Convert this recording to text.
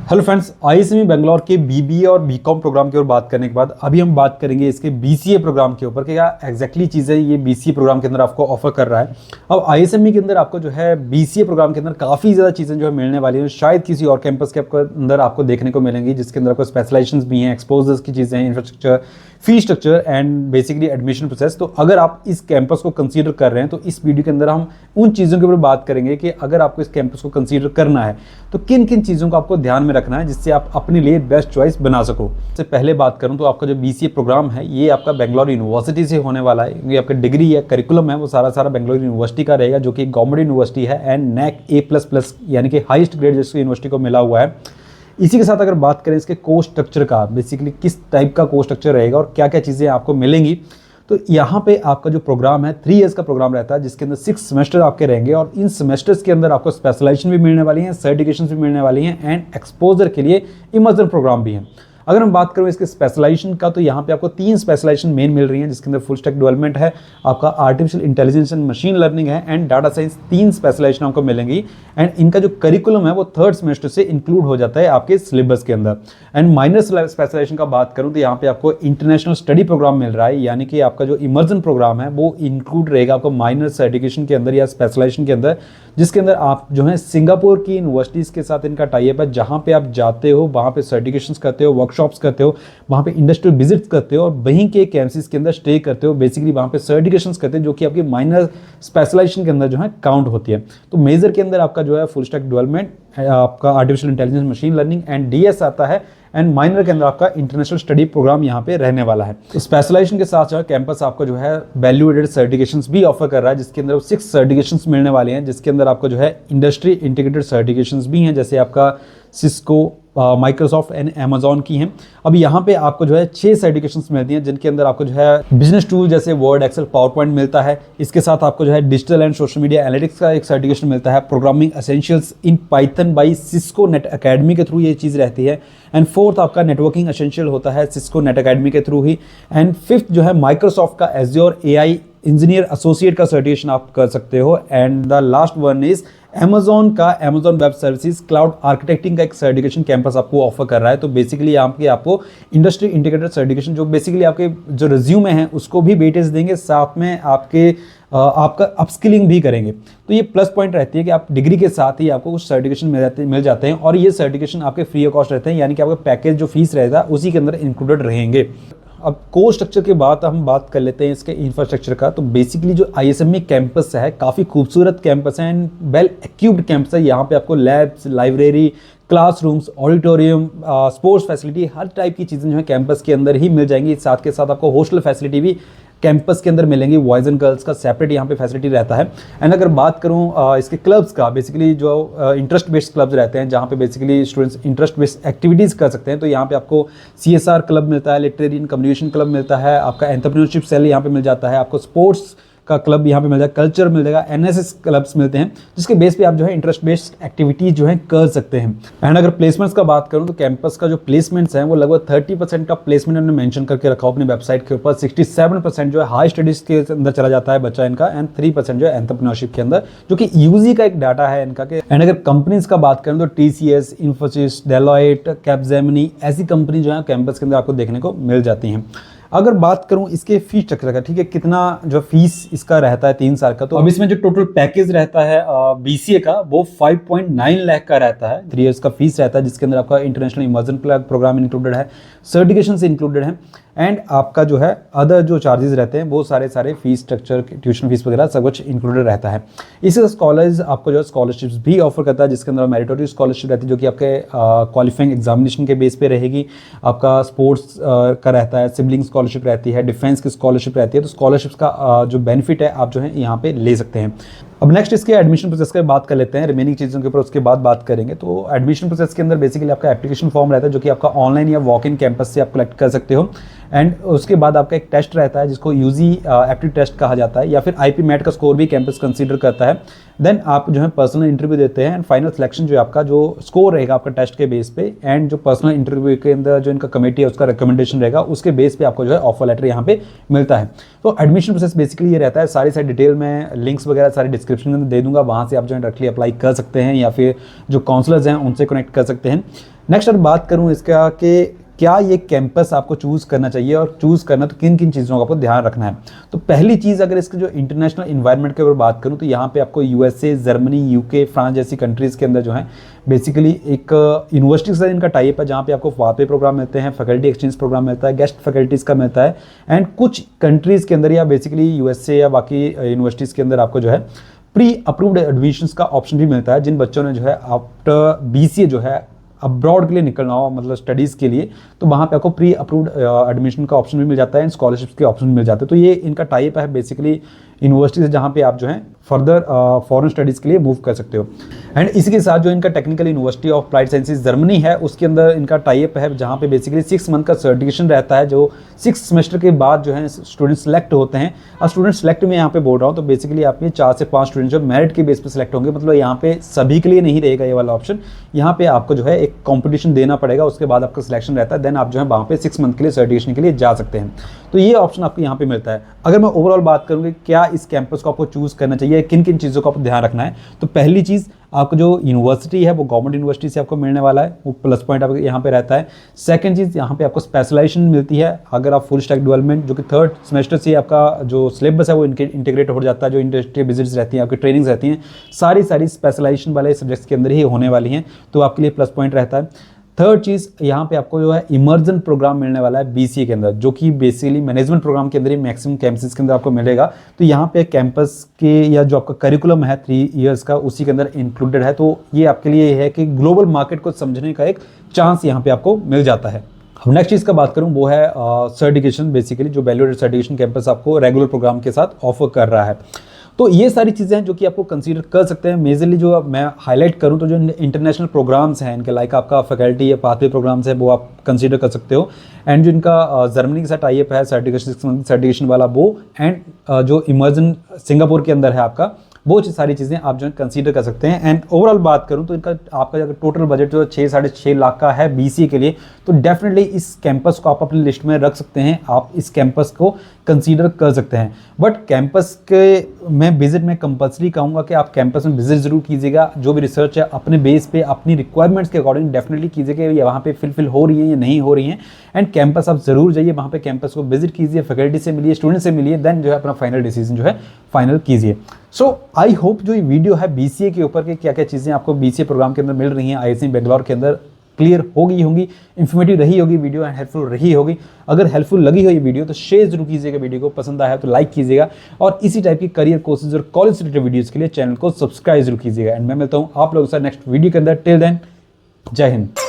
Hello friends, आईएसएमई Bangalore के BBA और BCom programme की ओर बात करने के बाद अभी हम बात करेंगे इसके बीसीए प्रोग्राम के ऊपर कि क्या एग्जैक्टली चीज़ें ये बीसीए प्रोग्राम के अंदर आपको ऑफर कर रहा है। अब आईएसएमई के अंदर आपको जो है बीसीए प्रोग्राम के अंदर काफ़ी ज़्यादा चीज़ें जो है मिलने वाली हैं, शायद किसी और कैंपस के अंदर आपको देखने को मिलेंगी, जिसके अंदर आपको स्पेशलाइजेशंस भी हैं, एक्सपोजर्स की चीज़ें हैं, infrastructure, fee structure and basically admission process. तो अगर आप इस कैंपस को कंसीडर कर रहे हैं तो इस वीडियो के अंदर हम उन चीज़ों के ऊपर बात करेंगे कि अगर आपको इस कैंपस को कंसीडर करना है तो किन किन चीज़ों को आपको ध्यान में रखना है जिससे आप अपने लिए बेस्ट चॉइस बना सको। सबसे पहले बात करूं तो आपका जो बीसीए प्रोग्राम है ये आपका बेंगलोर यूनिवर्सिटी से होने वाला है, क्योंकि आपका डिग्री या करिकुलम है वो सारा बेंगलोर यूनिवर्सिटी का रहेगा, जो कि गवर्नमेंट यूनिवर्सिटी है एंड नैक A++ यानी कि हाईएस्ट ग्रेड जिसको यूनिवर्सिटी को मिला हुआ है। इसी के साथ अगर बात करें इसके कोर्स स्ट्रक्चर का, बेसिकली किस टाइप का कोर्स स्ट्रक्चर रहेगा और क्या क्या चीज़ें आपको मिलेंगी, तो यहाँ पे आपका जो प्रोग्राम है 3 इयर्स का प्रोग्राम रहता है, जिसके अंदर 6 सेमेस्टर आपके रहेंगे और इन सेमेस्टर्स के अंदर आपको स्पेशलाइजेशन भी मिलने वाली हैं, सर्टिफिकेशन भी मिलने वाली हैं एंड एक्सपोजर के लिए इमर्जन प्रोग्राम भी हैं। अगर हम बात करें इसके स्पेशलाइजेशन का तो यहाँ पे आपको 3 स्पेशलाइजेशन मेन मिल रही हैं, जिसके अंदर फुल स्टैक डेवलपमेंट है, आपका artificial intelligence and machine learning है एंड डाटा साइंस। 3 स्पेशलाइजेशन आपको मिलेंगी एंड इनका जो करिकुलम है वो 3rd सेमेस्टर से इंक्लूड हो जाता है आपके सिलेबस के अंदर। एंड माइनर स्पेशलाइजेशन का बात करूँ तो यहाँ पे आपको इंटरनेशनल स्टडी प्रोग्राम मिल रहा है, यानी कि आपका जो इमर्जन प्रोग्राम है वो इंक्लूड रहेगा आपको माइनर सर्टिफिकेशन के अंदर या स्पेशलाइजेशन के अंदर, जिसके अंदर आप जो है सिंगापुर की यूनिवर्सिटीज़ के साथ इनका टाइप है, जहाँ पे आप जाते हो वहाँ पे सर्टिफिकेशंस करते हो, वर्कशॉप्स करते हो, वहाँ पे इंडस्ट्रियल विजिट्स करते हो और वहीं के कैंपस के अंदर स्टे करते हो, बेसिकली वहाँ पे सर्टिफिकेशंस करते हो जो कि आपकी माइनर स्पेशलाइजेशन के अंदर जो है काउंट होती है। तो मेजर के अंदर आपका जो है फुल स्टैक डेवलपमेंट, आपका artificial intelligence machine learning and DS आता है एंड माइनर के अंदर आपका इंटरनेशनल स्टडी प्रोग्राम यहाँ पे रहने वाला है। तो स्पेशलाइजेशन के साथ जो है कैंपस आपको जो है वैल्यू एडेड सर्टिफिकेशंस भी ऑफर कर रहा है, जिसके अंदर 6 सर्टिफिकेशंस मिलने वाले हैं, जिसके अंदर आपको जो है इंडस्ट्री इंटीग्रेटेड सर्टिफिकेशंस भी हैं, जैसे आपका सिस्को, माइक्रोसॉफ्ट एंड अमेजॉन की हैं। अब यहाँ पे आपको जो है 6 सर्टिफिकेशंस मिलती हैं, जिनके अंदर आपको जो है बिजनेस टूल जैसे वर्ड, एक्सेल, पावर पॉइंट मिलता है। इसके साथ आपको जो है digital and social media analytics का एक सर्टिफिकेशन मिलता है, programming essentials in Python by Cisco net academy के थ्रू ये चीज़ रहती है एंड 4th आपका नेटवर्किंग एसेंशियल होता है सिस्को नेट अकेडमी के थ्रू ही एंड 5th जो है माइक्रोसॉफ्ट का एज्योर AI इंजीनियर एसोसिएट का सर्टिफिकेशन आप कर सकते हो and the last one is Amazon का अमेजॉन वेब सर्विसेज क्लाउड आर्किटेक्टिंग का एक सर्टिफिकेशन कैंपस आपको ऑफर कर रहा है। तो बेसिकली आपको इंडस्ट्री इंटीग्रेटेड सर्टिफिकेशन जो बेसिकली आपके जो रिज्यूमे हैं उसको भी वेटेज देंगे, साथ में आपका अपस्किलिंग भी करेंगे। तो ये प्लस पॉइंट रहती है कि आप डिग्री के साथ ही आपको कुछ सर्टिफिकेशन मिल जाते हैं और ये सर्टिफिकेशन आपके फ्री ऑफ कॉस्ट रहते हैं, यानी कि आपका पैकेज जो फीस रहेगा उसी के अंदर इंक्लूडेड रहेंगे। अब कोर्स स्ट्रक्चर के बाद हम बात कर लेते हैं इसके इंफ्रास्ट्रक्चर का। तो बेसिकली जो आईएसएमई कैंपस है काफ़ी खूबसूरत कैंपस है एंड वेल इक्विप्ड कैंपस है। यहाँ पे आपको labs, library, classrooms, auditorium, sports facility, हर टाइप की चीज़ें जो है कैंपस के अंदर ही मिल जाएंगी। साथ के साथ आपको हॉस्टल फैसिलिटी भी कैंपस के अंदर मिलेंगी, बॉयज़ एंड गर्ल्स का सेपरेट यहाँ पे फैसिलिटी रहता है। एंड अगर बात करूँ इसके क्लब्स का, बेसिकली जो इंटरेस्ट बेस्ड क्लब्स रहते हैं जहाँ पे basically students interest based activities कर सकते हैं, तो यहाँ पे आपको CSR क्लब मिलता है, लिटरेरी कम्युनिकेशन क्लब मिलता है, आपका एंटरप्रेन्योरशिप सेल यहाँ पे मिल जाता है, आपको स्पोर्ट्स का क्लब यहाँ पे मिल जाएगा, कल्चर मिल जाएगा, NSS क्लब्स मिलते हैं, जिसके बेस पे आप जो है इंटरेस्ट बेस्ड एक्टिविटीज जो है कर सकते हैं। एंड अगर प्लेसमेंट्स का बात करूँ तो कैंपस का जो प्लेसमेंट्स हैं वो लगभग 30% का प्लेसमेंट हमने मेंशन करके रखा अपनी वेबसाइट के ऊपर। 67% जो है हाई स्टडीज के अंदर चला जाता है बच्चा इनका एंड 3% जो है एंटरप्रेन्योरशिप के अंदर, जो कि यूजी का एक डाटा है इनका के। एंड अगर कंपनीज का बात करें तो TCS, इन्फोसिस, डेलॉयट, कैपजेमिनी ऐसी कंपनी जो है कैंपस के अंदर आपको देखने को मिल जाती हैं। अगर बात करूं इसके फीस स्ट्रक्चर का, ठीक है, कितना जो फीस इसका रहता है 3 साल का, तो अब इसमें जो टोटल पैकेज रहता है बीसीए का वो 5.9 लाख का रहता है। 3 इयर्स का फीस रहता है, जिसके अंदर आपका इंटरनेशनल इमर्जन प्रोग्राम इंक्लूडेड है, सर्टिफिकेशन इंक्लूडेड है एंड आपका जो है अदर जो चार्जेस रहते हैं वो सारे फीस स्ट्रक्चर, ट्यूशन फीस वगैरह सब कुछ इंक्लूडेड रहता है। इसी तरह कॉलेज आपको जो है स्कॉलरशिप्स भी ऑफर करता है, जिसके अंदर मेरिटोरियस स्कॉलरशिप रहती है जो कि आपके क्वालिफाइंग एग्जामिनेशन के बेस पे रहेगी, आपका स्पोर्ट्स का रहता है, सिबलिंग स्कॉलरशिप रहती है, डिफेंस की स्कॉलरशिप रहती है। तो स्कॉलरशिप्स का जो बेनिफिट है आप जो है यहाँ पे ले सकते हैं। अब नेक्स्ट इसके एडमिशन प्रोसेस की बात कर लेते हैं, रिमेनिंग चीज़ों के ऊपर उसके बाद बात करेंगे। तो एडमिशन प्रोसेस के अंदर बेसिकली आपका एप्लीकेशन फॉर्म रहता है जो कि आपका ऑनलाइन या वॉक इन कैंपस से आप कलेक्ट कर सकते हो एंड उसके बाद आपका एक टेस्ट रहता है जिसको यूजी एप्टीट्यूड टेस्ट कहा जाता है, या फिर IP मैट का स्कोर भी कैंपस कंसीडर करता है। देन आप जो है पर्सनल इंटरव्यू देते हैं एंड फाइनल सिलेक्शन जो है आपका जो स्कोर रहेगा आपका टेस्ट के बेस पे एंड जो पर्सनल इंटरव्यू के अंदर जो इनका कमेटी है उसका रिकमेंडेशन रहेगा, उसके बेस पे आपको जो है ऑफर लेटर यहाँ पे मिलता है। तो एडमिशन प्रोसेस बेसिकली ये रहता है, सारी डिटेल में लिंक्स वगैरह सारी डिस्क्रिप्शन में दे दूंगा, वहाँ से आप जो है डायरेक्टली अप्लाई कर सकते हैं या फिर जो काउंसलर्स हैं उनसे कनेक्ट कर सकते हैं। नेक्स्ट अगर बात करूँ इसका कि क्या ये कैंपस आपको चूज़ करना चाहिए और चूज़ करना तो किन किन चीज़ों का आपको ध्यान रखना है। तो पहली चीज़ अगर इसके जो इंटरनेशनल इन्वायरमेंट के ऊपर बात करूँ तो यहाँ पे आपको यूएसए, जर्मनी, यूके, फ्रांस जैसी कंट्रीज़ के अंदर जो है बेसिकली एक यूनिवर्सिटी से इनका टाइप है जहाँ पे आपको पाथवे प्रोग्राम मिलते हैं, फैकल्टी एक्सचेंज प्रोग्राम मिलता है, गेस्ट फैकल्टीज़ का मिलता है। एंड कुछ कंट्रीज़ के अंदर या बेसिकली यूएसए या बाकी यूनिवर्सिटीज़ के अंदर आपको जो है प्री अप्रूव्ड एडमिशन्स का ऑप्शन भी मिलता है। जिन बच्चों ने जो है आफ्टर बीसीए जो है अब्रॉड के लिए निकलना हो, मतलब स्टडीज़ के लिए, तो वहाँ पे आपको प्री अप्रूव्ड एडमिशन का ऑप्शन भी मिल जाता है एंड स्कॉलरशिप्स के ऑप्शन भी मिल जाते हैं। तो ये इनका टाइप है बेसिकली यूनिवर्सिटी से जहाँ पे आप जो है फर्दर फॉरेन स्टडीज़ के लिए मूव कर सकते हो। एंड इसी के साथ जो इनका technical university of applied sciences Germany है उसके अंदर इनका टाइप है जहाँ पे बेसिकली 6 मंथ का सर्टिफिकेशन रहता है, जो 6 सेमेस्टर के बाद जो है स्टूडेंट सेलेक्ट होते हैं। अब स्टूडेंट सेलेक्ट में यहाँ पे बोल रहा हूँ तो बेसिकली आप में 4 से 5 स्टूडेंट जो मेरिट के बेस पे सेलेक्ट होंगे, मतलब यहाँ पे सभी के लिए नहीं रहेगा ये वाला ऑप्शन। यहाँ पे आपको जो है एक कॉम्पिटिशन देना पड़ेगा, उसके बाद आपका सिलेक्शन रहता है, देन आप जो है वहाँ पे 6 मंथ के लिए सर्टिफिकेशन के लिए जा सकते हैं। तो ये ऑप्शन आपको यहाँ पे मिलता है। अगर मैं ओवरऑल बात करूँ कि क्या इस कैंपस को आपको चूज़ करना चाहिए, किन किन चीज़ों का आपको ध्यान रखना है, तो पहली चीज़ आपको जो यूनिवर्सिटी है वो गवर्नमेंट यूनिवर्सिटी से आपको मिलने वाला है, वो प्लस पॉइंट आपको यहाँ पे रहता है। सेकंड चीज़ यहाँ पे आपको स्पेशलाइजेशन मिलती है। अगर आप फुल स्टैक डेवलपमेंट जो कि 3rd सेमेस्टर से आपका जो सिलेबस है वो इंटीग्रेट हो जाता है, जो इंडस्ट्री विजिट्स रहती हैं, आपकी ट्रेनिंग्स रहती हैं, सारी स्पेशलाइजेशन वाले सब्जेक्ट्स के अंदर ही होने वाली हैं, तो आपके लिए प्लस पॉइंट रहता है। थर्ड चीज़ यहाँ पे आपको जो है इमर्जन प्रोग्राम मिलने वाला है बीसीए के अंदर, जो कि बेसिकली मैनेजमेंट प्रोग्राम के अंदर ही मैक्सिमम कैंपसेस के अंदर आपको मिलेगा। तो यहाँ पे कैंपस के या जो आपका करिकुलम है 3 इयर्स का उसी के अंदर इंक्लूडेड है। तो ये आपके लिए है कि ग्लोबल मार्केट को समझने का एक चांस यहाँ पे आपको मिल जाता है। अब नेक्स्ट चीज़ का बात करूँ वो है सर्टिफिकेशन, बेसिकली जो वैल्यू एडेड सर्टिफिकेशन कैंपस आपको रेगुलर प्रोग्राम के साथ ऑफर कर रहा है। तो ये सारी चीज़ें हैं जो कि आपको कंसीडर कर सकते हैं। मेजरली जो मैं हाईलाइट करूं तो जो इंटरनेशनल प्रोग्राम्स हैं इनके, लाइक आपका फैकल्टी या पाथवे प्रोग्राम्स है वो आप कंसीडर कर सकते हो। एंड जो इनका जर्मनी के साथ टाइप है सर्टिफिकेशन वाला वो, एंड जो इमर्जन सिंगापुर के अंदर है आपका, वो सारी चीज़ें आप जो है कंसीडर कर सकते हैं। एंड ओवरऑल बात करूं तो इनका आपका अगर टोटल बजट जो 6-6.5 लाख का है बीसीए के लिए, तो डेफिनेटली इस कैंपस को आप अपनी लिस्ट में रख सकते हैं, आप इस कैंपस को कंसीडर कर सकते हैं। बट कैंपस के मैं विजिट में कंपल्सरी कहूँगा कि आप कैंपस में विजिट जरूर कीजिएगा। जो भी रिसर्च है अपने बेस पे अपनी रिक्वायरमेंट्स के अकॉर्डिंग डेफिनेटली कीजिएगा, ये वहाँ पे फिलफिल हो रही है या नहीं हो रही हैं। एंड कैंपस आप जरूर जाइए, वहाँ पे कैंपस को विजिट कीजिए, फैकल्टी से मिलिए, स्टूडेंट से मिलिए, देन जो है अपना फाइनल डिसीजन जो है फाइनल कीजिए। सो आई होप जो ये वीडियो है बीसीए के ऊपर के क्या क्या चीज़ें आपको बीसीए प्रोग्राम के अंदर मिल रही हैं आईआईएसएम बेंगलोर के अंदर क्लियर हो गई होंगी, इन्फॉर्मेटिव रही होगी वीडियो एंड हेल्पफुल रही होगी। अगर हेल्पफुल लगी हो ये वीडियो तो शेयर जरूर कीजिएगा, वीडियो को पसंद आया तो लाइक कीजिएगा, और इसी टाइप की करियर कोर्सेज और कॉलेज से रिलेटेड वीडियोज़ के लिए चैनल को सब्सक्राइब जरूर कीजिएगा। एंड मैं मिलता हूँ आप लोगों के साथ नेक्स्ट वीडियो के अंदर। टिल देन, जय हिंद।